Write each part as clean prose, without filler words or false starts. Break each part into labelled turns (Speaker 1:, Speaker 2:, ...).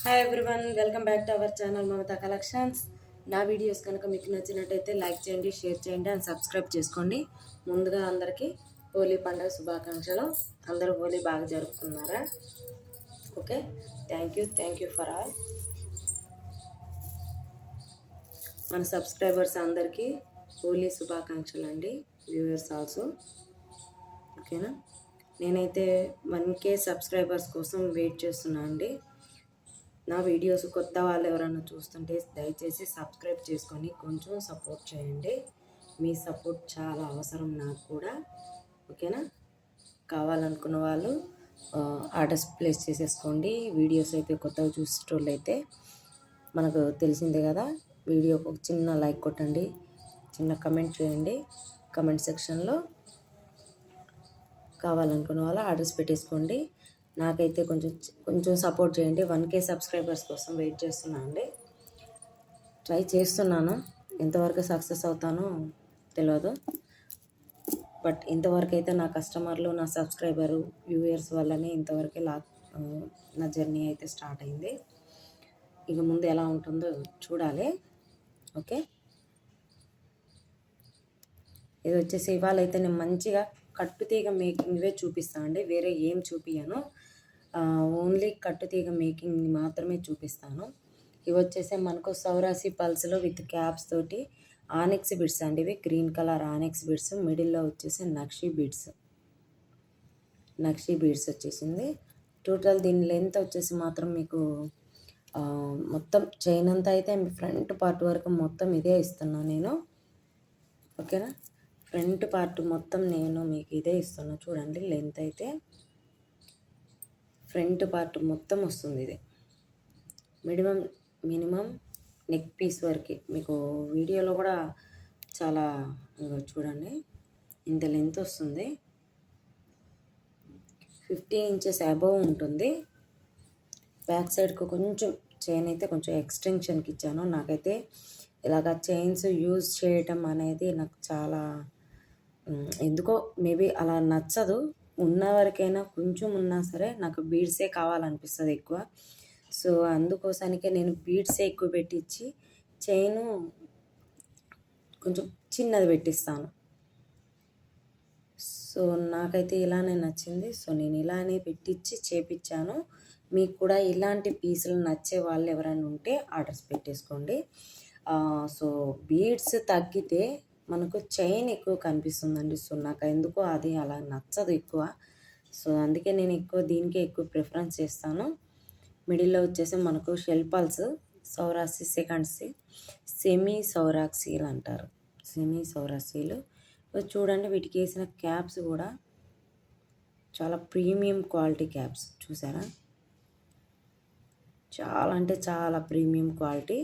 Speaker 1: Hi everyone, welcome back to our channel Mamata collections. నా videos కనుక మీకు నచ్చినట్టయితే లైక్ చేయండి, షేర్ చేయండి అండ్ సబ్స్క్రైబ్ చేసుకోండి. ముందుగా అందరికీ హోలీ పండుగ శుభాకాంక్షలు. అందరూ హోలీ బాగా జరుపుకున్నారా? Okay, thank you for all. మన సబ్స్క్రైబర్స్ అందరికీ హోలీ శుభాకాంక్షలు అండి, వ్యూవర్స్ ఆల్సో. ఓకేనా, నేనైతే 1K సబ్స్క్రైబర్స్ కోసం వెయిట్ చేస్తున్నాను అండి. నా వీడియోస్ కొత్త వాళ్ళు ఎవరైనా చూస్తుంటే దయచేసి సబ్స్క్రైబ్ చేసుకొని కొంచెం సపోర్ట్ చేయండి. మీ సపోర్ట్ చాలా అవసరం నాకు కూడా. ఓకేనా, కావాలనుకున్న వాళ్ళు ఆర్డర్స్ ప్లేస్ చేసేసుకోండి. వీడియోస్ అయితే కొత్తగా చూసేటోళ్ళు అయితే మనకు తెలిసిందే కదా, వీడియోకి ఒక చిన్న లైక్ కొట్టండి, చిన్న కమెంట్ చేయండి. కమెంట్ సెక్షన్లో కావాలనుకున్న వాళ్ళు ఆర్డర్స్ పెట్టేసుకోండి. నాకైతే కొంచెం సపోర్ట్ చేయండి. 1K సబ్స్క్రైబర్స్ కోసం వెయిట్ చేస్తున్నాను అండి. ట్రై చేస్తున్నాను, ఎంతవరకు సక్సెస్ అవుతానో తెలియదు. బట్ ఇంతవరకు అయితే నా కస్టమర్లు, నా సబ్స్క్రైబరు, వ్యూయర్స్ వల్లనే ఇంతవరకే నా జర్నీ అయితే స్టార్ట్ అయింది. ఇక ముందు ఎలా ఉంటుందో చూడాలి. ఓకే, ఇది వచ్చేసి ఇవాళ అయితే నేను మంచిగా కట్టుతీగ మేకింగ్వే చూపిస్తాను అండి, వేరే ఏం చూపించను. ఓన్లీ కట్టుతీగ మేకింగ్ మాత్రమే చూపిస్తాను. ఇవి వచ్చేసి మనకు సౌరాసి పల్స్లో విత్ క్యాప్స్ తోటి ఆనెక్స్ బిడ్స్ అండి. ఇవి గ్రీన్ కలర్ ఆనెక్స్ బిడ్స్, మిడిల్లో వచ్చేసి నక్షీ బీడ్స్ వచ్చేసింది. టోటల్ దీని లెంత్ వచ్చేసి మాత్రం మీకు మొత్తం చైన్ అంతా అయితే ఫ్రంట్ పార్ట్ వరకు మొత్తం ఇదే ఇస్తున్నాను నేను. ఓకేనా, ఫ్రంట్ పార్ట్ మొత్తం నేను మీకు ఇదే ఇస్తున్నా. చూడండి, లెంత్ అయితే ఫ్రంట్ పార్ట్ మొత్తం వస్తుంది. ఇది మినిమం నెక్ పీస్ వరకు మీకు వీడియోలో కూడా చాలా చూడండి, ఇంత లెంత్ వస్తుంది. 15 ఇంచెస్ అబవ్ ఉంటుంది. బ్యాక్ సైడ్కి కొంచెం చైన్ అయితే కొంచెం ఎక్స్టెన్షన్కి ఇచ్చాను. నాకైతే ఇలాగ చైన్స్ యూజ్ చేయటం అనేది నాకు చాలా ఎందుకో మేబీ అలా నచ్చదు. ఉన్నవరకైనా కొంచెం ఉన్నా సరే నాకు బీడ్సే కావాలనిపిస్తుంది ఎక్కువ. సో అందుకోసానికే నేను బీడ్సే ఎక్కువ పెట్టించి చైను కొంచెం చిన్నది పెట్టిస్తాను. సో నాకైతే ఇలానే నచ్చింది. సో నేను ఇలానే పెట్టించి చేపించాను. మీకు కూడా ఇలాంటి పీసులు నచ్చే వాళ్ళు ఎవరైనా ఉంటే ఆర్డర్స్ పెట్టేసుకోండి. సో బీడ్స్ తగ్గితే మనకు చైన్ ఎక్కువ కనిపిస్తుందండి. సో నాకు ఎందుకో అది అలా నచ్చదు ఎక్కువ. సో అందుకే నేను ఎక్కువ దీనికే ఎక్కువ ప్రిఫరెన్స్ చేస్తాను. మిడిల్లో వచ్చేసి మనకు షెల్ పల్స్, సౌరాసి సెకండ్స్, సెమీ సౌరాక్సీలు అంటారు. సెమీ సౌరాసీలు చూడండి. వీటికి వేసిన క్యాప్స్ కూడా చాలా ప్రీమియం క్వాలిటీ క్యాప్స్, చూసారా? చాలా అంటే చాలా ప్రీమియం క్వాలిటీ.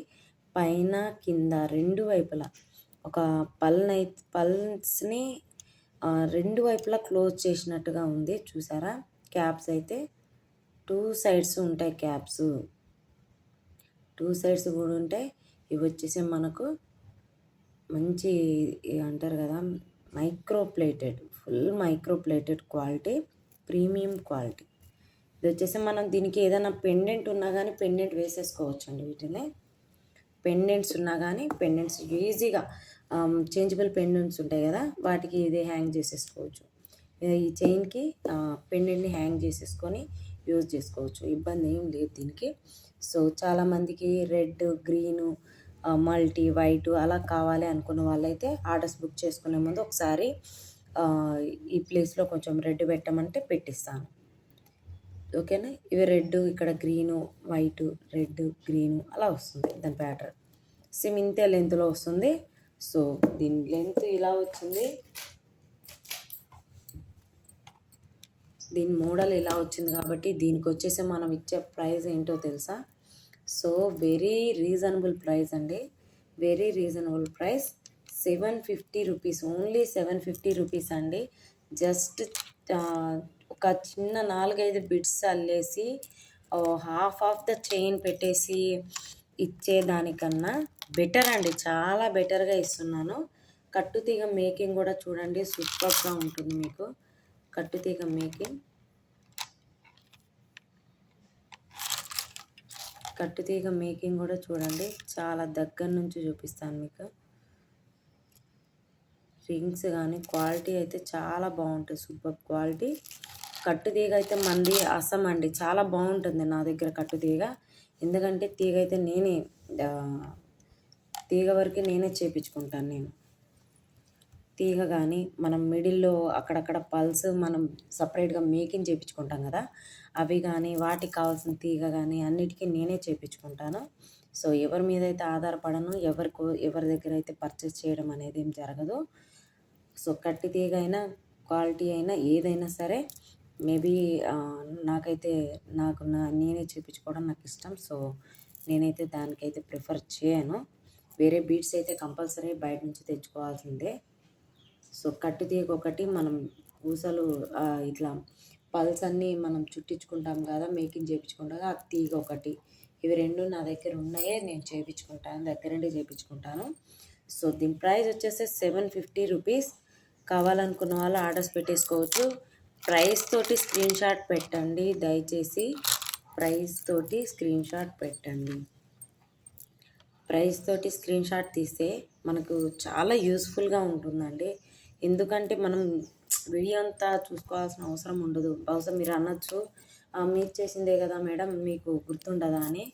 Speaker 1: పైన కింద రెండు వైపులా ఒక పల్స్ని రెండు వైపులా క్లోజ్ చేసినట్టుగా ఉంది, చూసారా? క్యాప్స్ అయితే 2 సైడ్స్ ఉంటాయి. క్యాప్స్ 2 సైడ్స్ కూడా ఉంటాయి. ఇవి వచ్చేసి మనకు మంచి అంటారు కదా, full micro plated quality, premium quality. ఇది వచ్చేసి మనం దీనికి ఏదైనా పెండెంట్ ఉన్నా కానీ పెండెంట్ వేసేసుకోవచ్చు అండి. వీటినే పెండెంట్స్ ఉన్నా కానీ పెండెంట్స్ ఈజీగా చేంజబుల్ పెండెంట్స్ ఉంటాయి కదా, వాటికి ఇదే హ్యాంగ్ చేసేసుకోవచ్చు. ఈ చైన్కి పెండెంట్ని హ్యాంగ్ చేసేసుకొని యూజ్ చేసుకోవచ్చు, ఇబ్బంది ఏం లేదు దీనికి. సో చాలామందికి రెడ్, గ్రీను, మల్టీ, వైట్ అలా కావాలి అనుకున్న వాళ్ళైతే ఆర్డర్స్ బుక్ చేసుకునే ముందు ఒకసారి ఈ ప్లేస్లో కొంచెం రెడ్ పెట్టమంటే పెట్టిస్తాను. ఓకేనా, ఇవి రెడ్, ఇక్కడ గ్రీను, వైటు, రెడ్, గ్రీను అలా వస్తుంది దాని ప్యాటర్న్. సేమ్ ఇంతే లెంత్లో వస్తుంది. సో దీని లెంత్ ఇలా వచ్చింది, దీని మోడల్ ఇలా వచ్చింది కాబట్టి దీనికి వచ్చేసి మనం ఇచ్చే ప్రైస్ ఏంటో తెలుసా? సో వెరీ రీజనబుల్ ప్రైస్ అండి, very reasonable price. 750 rupees, only 750 rupees అండి. జస్ట్ ఒక చిన్న 4-5 బిట్స్ అల్లేసి హాఫ్ ఆఫ్ ద చైన్ పెట్టేసి ఇచ్చేదానికన్నా బెటర్ అండి, చాలా బెటర్గా ఇస్తున్నాను. కట్టుతీగ మేకింగ్ కూడా చూడండి, సూపర్గా ఉంటుంది మీకు కట్టుతీగ మేకింగ్. కట్టుతీగ మేకింగ్ కూడా చూడండి, చాలా దగ్గర నుంచి చూపిస్తాను మీకు. రింగ్స్ కానీ క్వాలిటీ అయితే చాలా బాగుంటుంది, సూపర్ క్వాలిటీ. కట్టుతీగ అయితే మంది అసం అండి, చాలా బాగుంటుంది నా దగ్గర కట్టుతీగ. ఎందుకంటే తీగ అయితే నేనే తీగ వరకు నేనే చేపించుకుంటాను. నేను తీగ కానీ మనం మిడిల్లో అక్కడక్కడ పల్స్ మనం సపరేట్గా మేకింగ్ చేయించుకుంటాం కదా, అవి కానీ వాటికి కావాల్సిన తీగ కానీ అన్నిటికీ నేనే చేయించుకుంటాను. సో ఎవరి మీద అయితే ఆధారపడను, ఎవరి దగ్గర అయితే పర్చేస్ చేయడం అనేది ఏం జరగదు. సో కట్టి తీగ అయినా క్వాలిటీ అయినా ఏదైనా సరే మేబీ నాకైతే నేనే చేయించుకోవడం నాకు ఇష్టం. సో నేనైతే దానికైతే ప్రిఫర్ చేయను. వేరే బీడ్స్ అయితే కంపల్సరీ బయట నుంచి తెచ్చుకోవాల్సిందే. సో కట్టు తీగ ఒకటి మనం పూసలు ఇట్లా పల్స్ అన్నీ మనం చుట్టించుకుంటాం కదా, మేకింగ్ చేయించుకుంటాం, ఆ తీగ ఒకటి, ఇవి రెండు నా దగ్గర ఉన్నాయే, నేను చేయించుకుంటాను, దగ్గరుండి చేయించుకుంటాను. సో దీని ప్రైస్ వచ్చేసి 750 రూపీస్. కావాలనుకున్న వాళ్ళు ఆర్డర్స్ పెట్టేసుకోవచ్చు. ప్రైస్ తోటి స్క్రీన్ షాట్ పెట్టండి దయచేసి, ప్రైస్ తోటి స్క్రీన్ షాట్ పెట్టండి. ప్రైస్ తోటి స్క్రీన్ షాట్ తీస్తే మనకు చాలా యూస్ఫుల్గా ఉంటుందండి. ఎందుకంటే మనం వీడియో అంతా చూసుకోవాల్సిన అవసరం ఉండదు. బహుశా మీరు అనొచ్చు, మీరు చేసిందే కదా మేడం మీకు గుర్తుండదా అని.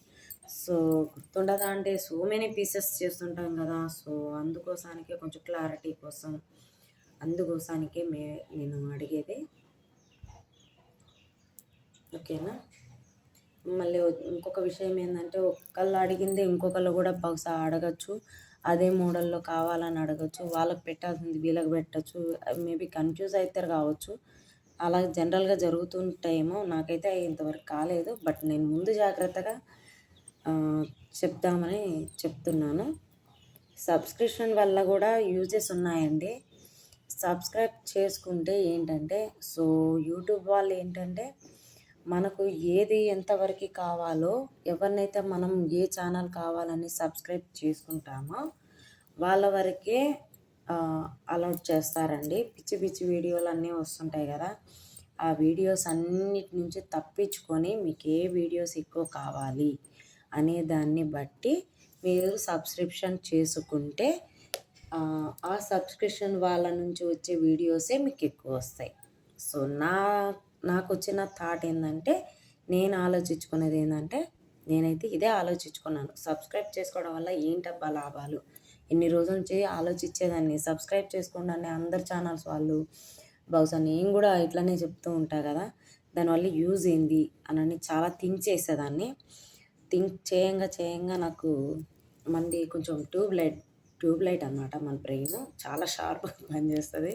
Speaker 1: సో గుర్తుండదా అంటే సో మెనీ పీసెస్ చేస్తుంటాం కదా, సో అందుకోసానికే కొంచెం క్లారిటీ కోసం, అందుకోసానికే నేను అడిగేది. ఓకేనా. మళ్ళీ ఇంకొక విషయం ఏంటంటే, ఒకళ్ళు అడిగింది ఇంకొకళ్ళు కూడా బహుశా అడగచ్చు, అదే మోడల్లో కావాలని అడగచ్చు, వాళ్ళకి పెట్టాల్సింది వీళ్ళకి పెట్టచ్చు, మేబీ కన్ఫ్యూజ్ అవుతారు కావచ్చు. అలా జనరల్గా జరుగుతుంటాయేమో, నాకైతే ఇంతవరకు కాలేదు. బట్ నేను ముందు జాగ్రత్తగా చెప్దామని చెప్తున్నాను. సబ్స్క్రిప్షన్ వల్ల కూడా యూజెస్ ఉన్నాయండి. సబ్స్క్రైబ్ చేసుకుంటే ఏంటంటే, సో యూట్యూబ్ వాళ్ళు ఏంటంటే మనకు ఏది ఎంతవరకు కావాలో, ఎవరినైతే మనం ఏ ఛానల్ కావాలని సబ్స్క్రైబ్ చేసుకుంటామో వాళ్ళ వరకే అలౌట్ చేస్తారండి. పిచ్చి పిచ్చి వీడియోలు అన్నీ వస్తుంటాయి కదా, ఆ వీడియోస్ అన్నిటి నుంచి తప్పించుకొని మీకు ఏ వీడియోస్ ఎక్కువ కావాలి అనే దాన్ని బట్టి మీరు సబ్స్క్రిప్షన్ చేసుకుంటే ఆ సబ్స్క్రిప్షన్ వాళ్ళ నుంచి వచ్చే వీడియోసే మీకు ఎక్కువ వస్తాయి. సో నాకు వచ్చిన థాట్ ఏంటంటే, నేను ఆలోచించుకునేది ఏంటంటే, నేనైతే ఇదే ఆలోచించుకున్నాను. సబ్స్క్రైబ్ చేసుకోవడం వల్ల ఏంటబ్బా లాభాలు, ఇన్ని రోజుల నుంచి ఆలోచించేదాన్ని. సబ్స్క్రైబ్ చేసుకోండి అని అందరు ఛానల్స్ వాళ్ళు, బహుశా నేను కూడా ఇట్లనే చెప్తూ ఉంటా కదా, దానివల్ల యూజ్ ఏంది అని చాలా థింక్ చేసేదాన్ని. థింక్ చేయంగా నాకు మంది కొంచెం ట్యూబ్ లైట్ అన్నమాట, మన బ్రెయిన్ చాలా షార్ప్గా పనిచేస్తుంది.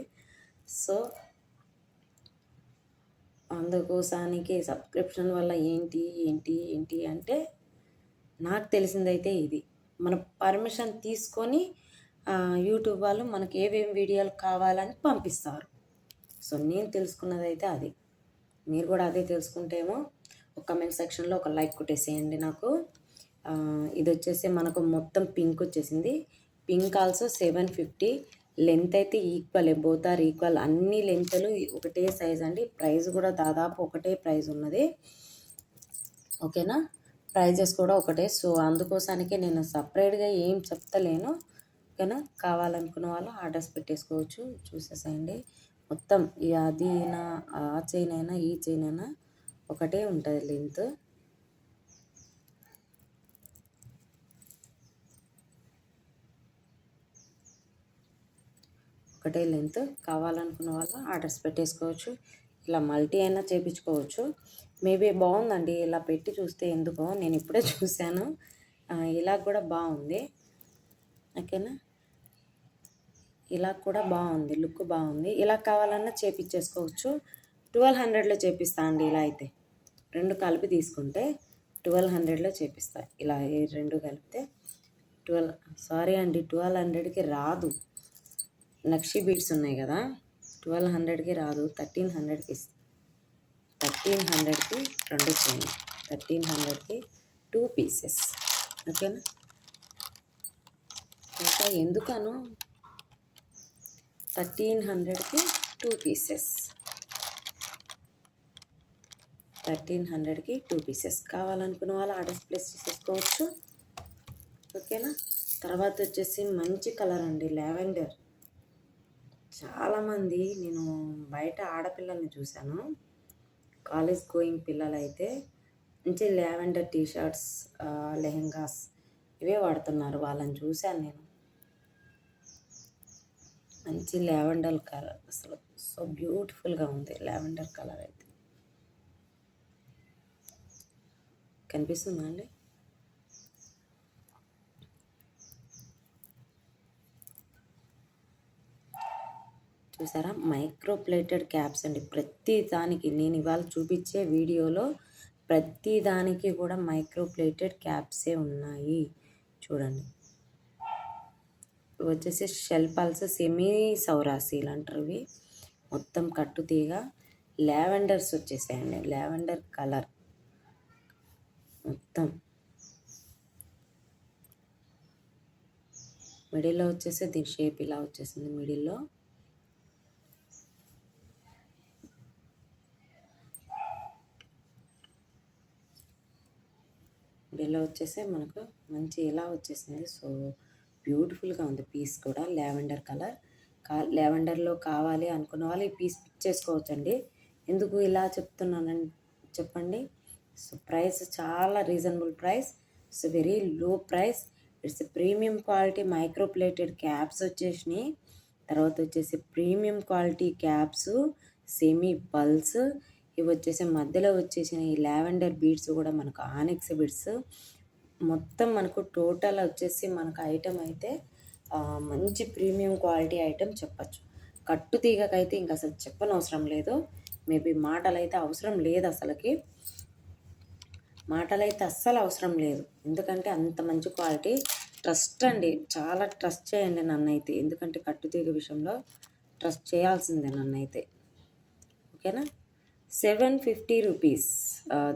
Speaker 1: సో అందుకోసానికి సబ్స్క్రిప్షన్ వల్ల ఏంటి అంటే, నాకు తెలిసిందైతే ఇది. మన పర్మిషన్ తీసుకొని యూట్యూబ్ వాళ్ళు మనకి ఏమేమి వీడియోలు కావాలని పంపిస్తారు. సో నేను తెలుసుకున్నదైతే అది. మీరు కూడా అదే తెలుసుకుంటేమో ఒక కమెంట్ సెక్షన్లో ఒక లైక్ కొట్టేసేయండి నాకు. ఇది వచ్చేసి మనకు మొత్తం పింక్ వచ్చేసింది. Pink also 750. లెంత్ అయితే ఈక్వల్, బోత్ ఆర్ ఈక్వల్, అన్ని లెంత్లు ఒకటే సైజ్ అండి. ప్రైస్ కూడా దాదాపు ఒకటే ప్రైస్ ఉన్నది. ఓకేనా, ప్రైజెస్ కూడా ఒకటే. సో అందుకోసానికే నేను సపరేట్గా ఏం చెప్తలేను. ఓకేనా, కావాలనుకున్న వాళ్ళు ఆర్డర్స్ పెట్టేసుకోవచ్చు. చూసేసేయండి. మొత్తం అదినా ఆ చైన్ అయినా ఈ చైన్ అయినా ఒకటే ఉంటుంది లెంత్. ఒకటే లెంత్. కావాలనుకున్న వాళ్ళు ఆర్డర్స్ పెట్టేసుకోవచ్చు. ఇలా మల్టీ అయినా చేయించుకోవచ్చు. మేబీ బాగుందండి ఇలా పెట్టి చూస్తే, ఎందుకో నేను ఇప్పుడే చూశాను, ఇలా కూడా బాగుంది. ఓకేనా, ఇలా కూడా బాగుంది, లుక్ బాగుంది. ఇలా కావాలన్నా చేయించేసుకోవచ్చు. 1200లో చేపిస్తా అండి. ఇలా అయితే రెండు కలిపి తీసుకుంటే 1200లో చేపిస్తా. ఇలా రెండు కలిపితే 1200కి రాదు. నక్షి బీడ్స్ ఉన్నాయి కదా, 1200కి రాదు, 1300కి ఇస్తాను. 1300కి రెండు చైన్, 1300కి 2 పీసెస్. ఓకేనా, ఇంకా ఎందుకను 1300కి 2 పీసెస్. 1300కి 2 పీసెస్. కావాలనుకున్న వాళ్ళు ఆర్డర్స్ ప్లేస్ చేసేసుకోవచ్చు. ఓకేనా. తర్వాత వచ్చేసి మంచి కలర్ అండి, లావెండర్. చాలామంది నేను బయట ఆడపిల్లల్ని చూశాను, కాలేజ్ గోయింగ్ పిల్లలైతే మంచి లావెండర్ టీషర్ట్స్, లెహెంగాస్ ఇవే వాడుతున్నారు. వాళ్ళని చూశాను నేను. మంచి లావెండర్ కలర్, అసలు సో బ్యూటిఫుల్గా ఉంది లావెండర్ కలర్ అయితే. కనిపిస్తుందా అండి? చూసారా, మైక్రో ప్లేటెడ్ క్యాప్స్ అండి. ప్రతి దానికి నేను ఇవాళ చూపించే వీడియోలో ప్రతి దానికి కూడా మైక్రో ప్లేటెడ్ క్యాప్సే ఉన్నాయి. చూడండి, వచ్చేసి షెల్ పల్స్ సెమీ సౌరాసీలు అంటారు ఇవి. మొత్తం కట్టుతీగ లావెండర్స్ వచ్చేసాయండి, లావెండర్ కలర్ మొత్తం. మిడిల్లో వచ్చేసి దీని షేప్ ఇలా వచ్చేసింది. మిడిల్లో వచ్చేసి మనకు మంచి ఇలా వచ్చేసింది. సో బ్యూటిఫుల్గా ఉంది పీస్ కూడా. లావెండర్ కలర్, లావెండర్లో కావాలి అనుకున్న వాళ్ళు ఈ పీస్ పిక్ చేసుకోవచ్చండి. ఎందుకు ఇలా చెప్తున్నానని చెప్పండి. సో ప్రైస్ చాలా reasonable price, so very low price. It's premium quality micro plated caps వచ్చేసినాయి. తర్వాత వచ్చేసి premium quality caps, semi pulse. ఇవి వచ్చేసి మధ్యలో వచ్చేసిన ఈ లావెండర్ బీడ్స్ కూడా మనకు ఆనెక్స్ బీడ్స్. మొత్తం మనకు టోటల్ వచ్చేసి మనకు ఐటమ్ అయితే మంచి ప్రీమియం క్వాలిటీ ఐటమ్ చెప్పచ్చు. కట్టు తీగకైతే ఇంకా అసలు చెప్పనవసరం లేదు. మేబీ మాటలైతే అవసరం లేదు, అసలుకి మాటలైతే అస్సలు అవసరం లేదు. ఎందుకంటే అంత మంచి క్వాలిటీ. ట్రస్ట్ అండి, చాలా ట్రస్ట్ చేయండి నన్నైతే. ఎందుకంటే కట్టుతీగ విషయంలో ట్రస్ట్ చేయాల్సిందే నన్నైతే. ఓకేనా. 750 రూపీస్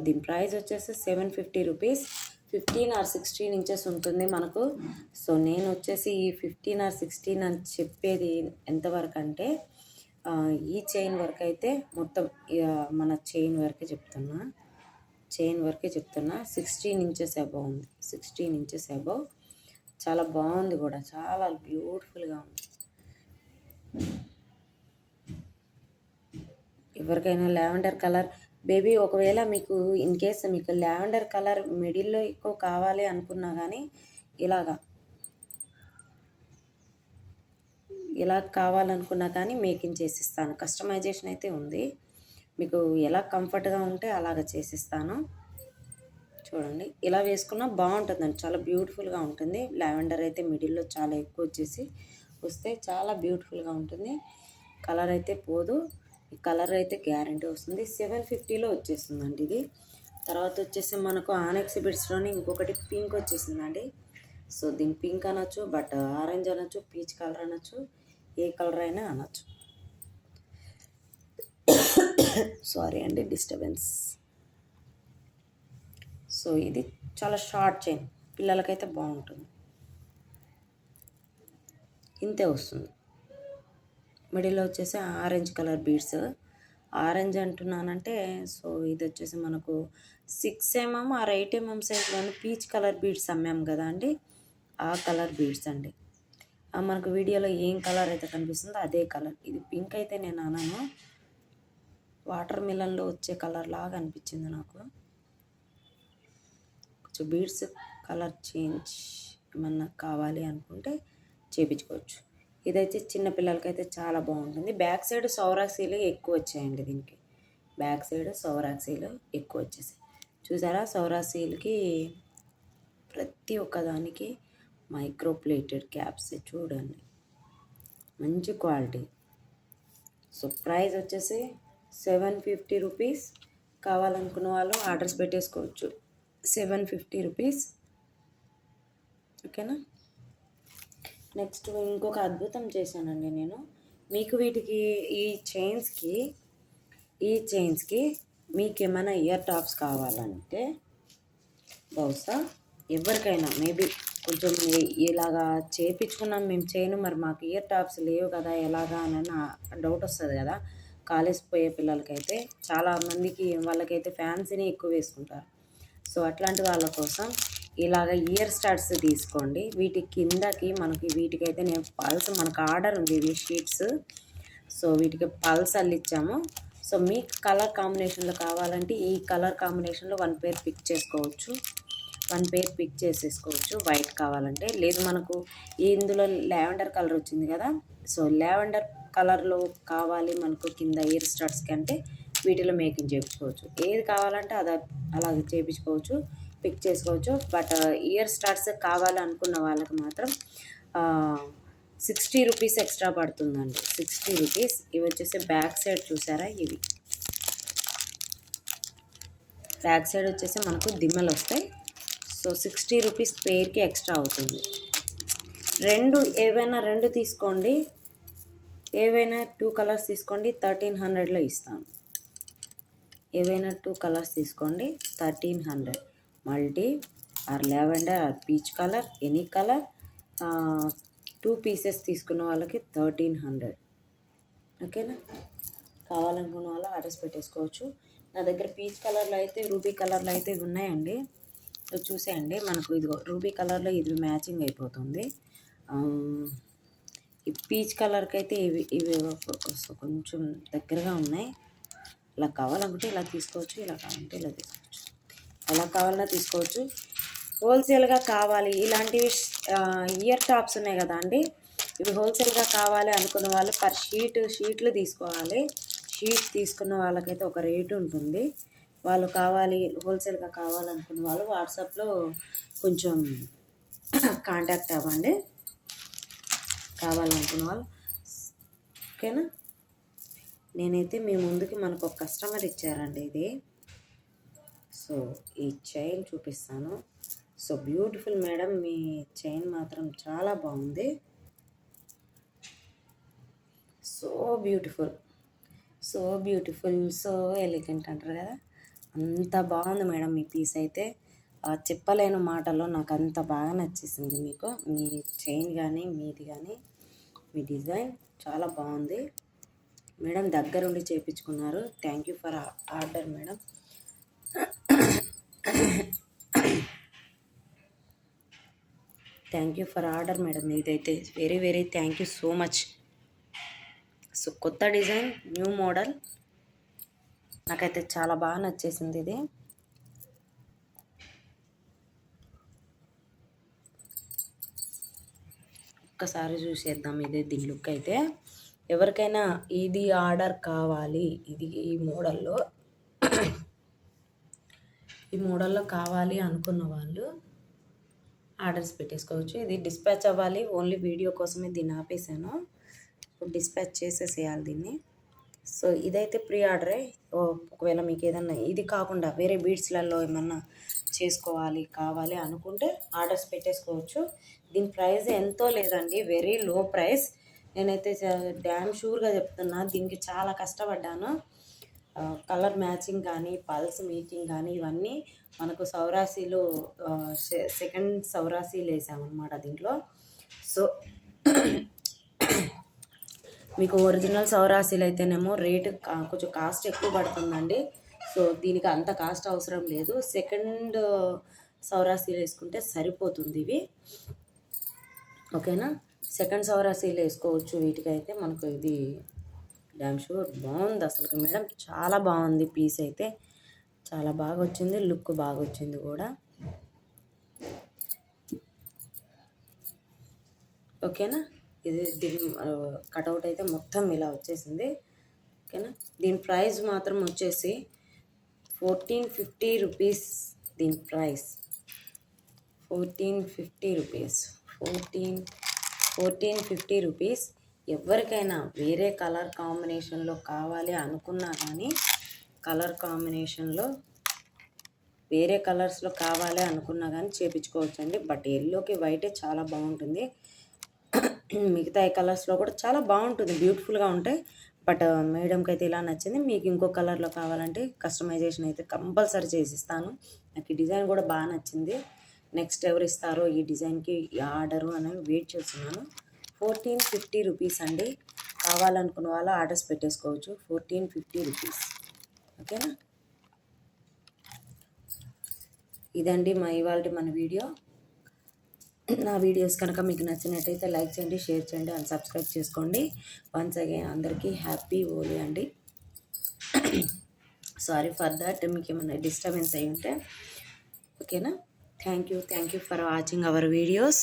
Speaker 1: దీని ప్రైస్ వచ్చేసి 750 రూపీస్. 15 or 16 ఇంచెస్ ఉంటుంది మనకు. సో నేను వచ్చేసి ఈ 15 or 16 అని చెప్పేది ఎంతవరకు అంటే ఈ చైన్ వరకు అయితే మొత్తం మన చైన్ వరకే చెప్తున్నా, 16 ఇంచెస్ అబౌవ్ ఉంది. 16 ఇంచెస్ అబౌవ్ చాలా బాగుంది కూడా, చాలా బ్యూటిఫుల్గా ఉంది. ఎవరికైనా లావెండర్ కలర్ బేబీ, ఒకవేళ మీకు ఇన్ కేస్ మీకు లావెండర్ కలర్ మిడిల్లో ఎక్కువ కావాలి అనుకున్నా కానీ ఇలా కావాలనుకున్నా కానీ మేకింగ్ చేసిస్తాను. కస్టమైజేషన్ అయితే ఉంది, మీకు ఎలా కంఫర్ట్గా ఉంటే అలాగ చేసిస్తాను. చూడండి, ఇలా వేసుకున్నా బాగుంటుందండి, చాలా బ్యూటిఫుల్గా ఉంటుంది. లావెండర్ అయితే మిడిల్లో చాలా ఎక్కువ వస్తే చాలా బ్యూటిఫుల్గా ఉంటుంది. కలర్ అయితే పోదు, ఈ కలర్ అయితే గ్యారంటీ వస్తుంది. 750లో వచ్చేస్తుందండి ఇది. తర్వాత వచ్చేసి మనకు ఆనెక్స్ బిడ్స్లోని ఇంకొకటి పింక్ వచ్చేసిందండి. సో దీని పింక్ అనొచ్చు, బట్ ఆరెంజ్ అనొచ్చు, పీచ్ కలర్ అనొచ్చు, ఏ కలర్ అయినా అనొచ్చు. సారీ అండి, డిస్టర్బెన్స్. సో ఇది చాలా షార్ట్ చైన్, పిల్లలకైతే బాగుంటుంది. ఇంతే వస్తుంది. మిడిల్లో వచ్చేసి ఆరెంజ్ కలర్ బీడ్స్. ఆరెంజ్ అంటున్నానంటే సో ఇది వచ్చేసి మనకు 6 mm or 8 mm సైజ్లోని పీచ్ కలర్ బీడ్స్ అమ్మాం కదా అండి, ఆ కలర్ బీడ్స్ అండి. మనకు వీడియోలో ఏం కలర్ అయితే కనిపిస్తుందో అదే కలర్. ఇది పింక్ అయితే నేను అనను, వాటర్ మిలన్లో వచ్చే కలర్ లాగా అనిపించింది నాకు. కొంచెం బీడ్స్ కలర్ చేంజ్ ఏమన్నా కావాలి అనుకుంటే చేయించుకోవచ్చు. ఇదైతే చిన్న పిల్లలకైతే చాలా బాగుంటుంది. బ్యాక్ సైడ్ సౌరాక్సీలు ఎక్కువ వచ్చాయండి దీనికి, బ్యాక్ సైడ్ సౌరాక్సీలు ఎక్కువ వచ్చేసాయి. చూసారా, సౌరాక్సీలకి ప్రతి ఒక్కదానికి మైక్రో ప్లేటెడ్ క్యాప్స్ చూడండి, మంచి క్వాలిటీ. సో ప్రైస్ వచ్చేసి 750 రూపీస్. కావాలనుకున్న వాళ్ళు ఆర్డర్స్ పెట్టేసుకోవచ్చు. 750 రూపీస్. ఓకేనా. నెక్స్ట్ ఇంకొక అద్భుతం చేశానండి నేను మీకు. వీటికి ఈ చైన్స్కి మీకు ఏమైనా ఇయర్ టాప్స్ కావాలంటే, బహుశా ఎవరికైనా మేబీ కొంచెం ఇలాగా చేయించుకున్నాం మేము చైన్, మరి మాకు ఇయర్ టాప్స్ లేవు కదా ఎలాగా అని డౌట్ వస్తుంది కదా. కాలేజ్ పోయే పిల్లలకైతే చాలామందికి వాళ్ళకైతే ఫ్యాన్సీని ఎక్కువ వేసుకుంటారు. సో అట్లాంటి వాళ్ళ కోసం ఇలాగ ఇయర్ స్టాడ్స్ తీసుకోండి. వీటి కిందకి మనకి వీటికైతే నేను పల్స్ మనకు ఆర్డర్ ఉంది ఇవి షీట్స్. సో వీటికి పల్స్ అల్లిచ్చాము. సో మీకు కలర్ కాంబినేషన్లో కావాలంటే ఈ కలర్ కాంబినేషన్లో 1 పేర్ పిక్ చేసుకోవచ్చు. 1 పేర్ పిక్ చేసేసుకోవచ్చు వైట్ కావాలంటే. లేదు మనకు ఇందులో లావెండర్ కలర్ వచ్చింది కదా, సో లావెండర్ కలర్లో కావాలి మనకు కింద ఇయర్ స్టాడ్స్కి అంటే వీటిలో మేకింగ్ చేయించుకోవచ్చు. ఏది కావాలంటే అది అలాగే చేయించుకోవచ్చు, పిక్ చేసుకోవచ్చు. బట్ ఇయర్ స్టాడ్స్ కావాలనుకున్న వాళ్ళకి మాత్రం 60 రూపీస్ ఎక్స్ట్రా పడుతుందండి. 60 రూపీస్. ఇవి వచ్చేసి బ్యాక్ సైడ్ చూసారా, ఇవి బ్యాక్ సైడ్ వచ్చేసి మనకు దిమ్మలు వస్తాయి. సో 60 రూపీస్ పేర్కి ఎక్స్ట్రా అవుతుంది. ఏవైనా రెండు తీసుకోండి, ఏవైనా 2 కలర్స్ తీసుకోండి, 1300లో ఇస్తాను. ఏవైనా 2 కలర్స్ తీసుకోండి, 1300. Multi or lavender or peach colour, any colour 2 pieces తీసుకున్న వాళ్ళకి 1300. ఓకేనా? కావాలనుకున్న వాళ్ళు ఆర్డర్స్ పెట్టేసుకోవచ్చు. నా దగ్గర పీచ్ కలర్లో అయితే, రూబీ కలర్లో అయితే ఇవి ఉన్నాయండి. చూసేయండి, మనకు ఇదిగో రూబీ కలర్లో ఇది మ్యాచింగ్ అయిపోతుంది. ఈ పీచ్ కలర్కి అయితే ఇవి కొంచెం దగ్గరగా ఉన్నాయి. ఇలా కావాలనుకుంటే ఇలా తీసుకోవచ్చు, ఇలా కావాలంటే ఇలా తీసుకోవచ్చు, ఎలా కావాలన్నా తీసుకోవచ్చు. హోల్సేల్గా కావాలి ఇలాంటివి ఇయర్ టాప్స్ ఉన్నాయి కదా అండి, ఇవి హోల్సేల్గా కావాలి అనుకున్న వాళ్ళు పర్ షీట్లు తీసుకోవాలి. షీట్ తీసుకున్న వాళ్ళకైతే ఒక రేటు ఉంటుంది. వాళ్ళు కావాలి హోల్సేల్గా కావాలనుకున్న వాళ్ళు వాట్సాప్లో కొంచెం కాంటాక్ట్ అవ్వండి కావాలనుకున్న వాళ్ళు. ఓకేనా? నేనైతే మీ ముందుకి మనకు ఒక కస్టమర్ ఇచ్చారండి ఇది. సో ఈ చైన్ చూపిస్తాను. సో బ్యూటిఫుల్ మేడం, మీ చైన్ మాత్రం చాలా బాగుంది. So beautiful, so beautiful, so elegant అంటారు కదా, అంత బాగుంది మేడం మీ పీస్ అయితే. చెప్పలేను మాటల్లో, నాకు అంత బాగా నచ్చేసింది. మీకు మీ చైన్ కానీ మీది కానీ మీ డిజైన్ చాలా బాగుంది మేడం. దగ్గరుండి చేయించుకున్నారు. Thank you for order madam. Thank you for order madam. ఇదైతే very very thank you so much. So కొత్త డిజైన్, న్యూ మోడల్, నాకైతే చాలా బాగా నచ్చేసింది ఇది. ఒక్కసారి చూసేద్దాం ఇదే దీని లుక్ అయితే. ఎవరికైనా ఇది ఆర్డర్ కావాలి, ఇది ఈ మోడల్లో కావాలి అనుకున్న వాళ్ళు ఆర్డర్స్ పెట్టేసుకోవచ్చు. ఇది డిస్పాచ్ అవ్వాలి, ఓన్లీ వీడియో కోసమే దీన్ని ఆపేసాను. ఇప్పుడు డిస్పాచ్ చేసేసేయాలి దీన్ని. సో ఇదైతే ప్రీ ఆర్డరే. ఒకవేళ మీకు ఏదన్నా ఇది కాకుండా వేరే బీడ్స్లలో ఏమన్నా కావాలి అనుకుంటే ఆర్డర్స్ పెట్టేసుకోవచ్చు. దీని ప్రైస్ ఎంతో లేదండి, వెరీ లో ప్రైస్. నేనైతే డ్యామ్ షూర్గా చెప్తున్నా, దీనికి చాలా కష్టపడ్డాను. కలర్ మ్యాచింగ్ కానీ, పల్స్ మేకింగ్ కానీ, ఇవన్నీ మనకు సౌరాసీలో సెకండ్ సౌరాసీలు వేసామన్నమాట దీంట్లో. సో మీకు ఒరిజినల్ సౌరాసీలు అయితేనేమో రేటు కొంచెం కాస్ట్ ఎక్కువ పడుతుందండి. సో దీనికి అంత కాస్ట్ అవసరం లేదు. సెకండ్ సౌరాసీలు వేసుకుంటే సరిపోతుంది ఇవి. ఓకేనా? సెకండ్ సౌరాసీలు వేసుకోవచ్చు వీటికైతే. మనకు ఇది డ్యామ్ షూర్ బాగుంది అసలు మేడం, చాలా బాగుంది పీస్ అయితే. చాలా బాగా వచ్చింది, లుక్ బాగా వచ్చింది కూడా. ఓకేనా? ఇది దీని కటౌట్ అయితే మొత్తం ఇలా వచ్చేసింది. ఓకేనా? దీని ప్రైస్ మాత్రం వచ్చేసి 1450 రూపీస్. దీని ప్రైస్ 1450 రూపీస్. 1450 రూపీస్. ఎవరికైనా వేరే కలర్ కాంబినేషన్లో కావాలి అనుకున్నా కానీ, కలర్ కాంబినేషన్లో వేరే కలర్స్లో కావాలి అనుకున్నా కానీ చేయించుకోవచ్చండి. బట్ ఎల్లోకి వైటే చాలా బాగుంటుంది. మిగతా కలర్స్లో కూడా చాలా బాగుంటుంది, బ్యూటిఫుల్గా ఉంటాయి. బట్ మేడంకి అయితే ఇలా నచ్చింది. మీకు ఇంకో కలర్లో కావాలంటే కస్టమైజేషన్ అయితే కంపల్సరీ చేసిస్తాను. నాకు ఈ డిజైన్ కూడా బాగా నచ్చింది. నెక్స్ట్ ఎవరు ఇస్తారో ఈ డిజైన్కి ఆర్డరు అని వెయిట్ చేస్తున్నాను. 1450 రూపీస్ అండి. కావాలనుకున్న వాళ్ళు ఆర్డర్స్ పెట్టేసుకోవచ్చు. 1450 రూపీస్. ఓకేనా. ఇదండి మన వీడియో. నా వీడియోస్ కనుక మీకు నచ్చినట్టయితే లైక్ చేయండి, షేర్ చేయండి అండ్ సబ్స్క్రైబ్ చేసుకోండి. వన్స్ అగైన్ అందరికీ హ్యాపీ హోలీ అండి. సారీ ఫర్ దట్, మీకు ఏమైనా డిస్టర్బెన్స్ అయి ఉంటే. ఓకేనా. Thank you for watching our videos.